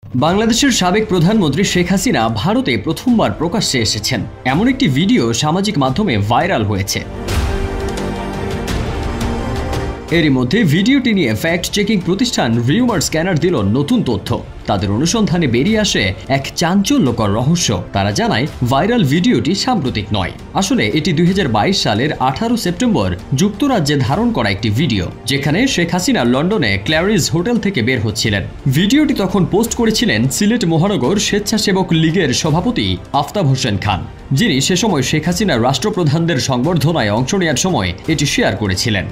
বাংলাদেশের সাবেক প্রধানমন্ত্রী শেখ হাসিনা ভারতে প্রথমবার প্রকাশ্যে এসেছেন এমন একটি ভিডিও সামাজিক মাধ্যমে ভাইরাল হয়েছে। এরই মধ্যে ভিডিওটি নিয়ে ফ্যাক্ট চেকিং প্রতিষ্ঠান রিউমার স্ক্যানার দিল নতুন তথ্য। তাদের অনুসন্ধানে বেরিয়ে আসে এক চাঞ্চল্যকর রহস্য। তারা জানায় ভাইরাল ভিডিওটি সাম্প্রতিক নয়, আসলে এটি 2022 সালের 18 সেপ্টেম্বর যুক্তরাজ্যে ধারণ করা একটি ভিডিও, যেখানে শেখ হাসিনা লন্ডনে ক্ল্যারিজ হোটেল থেকে বের হচ্ছিলেন। ভিডিওটি তখন পোস্ট করেছিলেন সিলেট মহানগর স্বেচ্ছাসেবক লীগের সভাপতি আফতাব হোসেন খান, যিনি সে সময় শেখ হাসিনার রাষ্ট্রপ্রধানদের সংবর্ধনায় অংশ নেওয়ার সময় এটি শেয়ার করেছিলেন।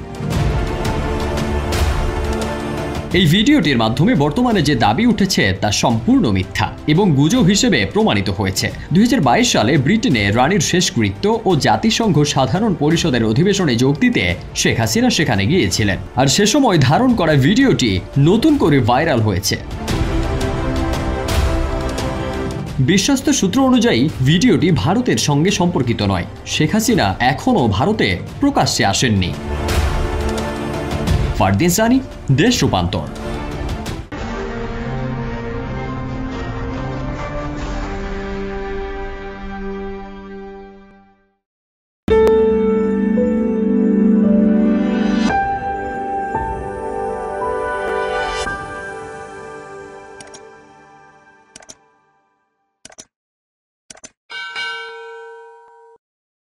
এই ভিডিওটির মাধ্যমে বর্তমানে যে দাবি উঠেছে তা সম্পূর্ণ মিথ্যা এবং গুজব হিসেবে প্রমাণিত হয়েছে। 2022 সালে ব্রিটেনে রানীর শেষকৃত্য ও জাতিসংঘ সাধারণ পরিষদের অধিবেশনে যোগ দিতে শেখ হাসিনা সেখানে গিয়েছিলেন, আর সে সময় ধারণ করা ভিডিওটি নতুন করে ভাইরাল হয়েছে। বিশ্বস্ত সূত্র অনুযায়ী ভিডিওটি ভারতের সঙ্গে সম্পর্কিত নয়। শেখ হাসিনা এখনও ভারতে প্রকাশ্যে আসেননি। ফারদিন সানি, দেশ রূপান্তর।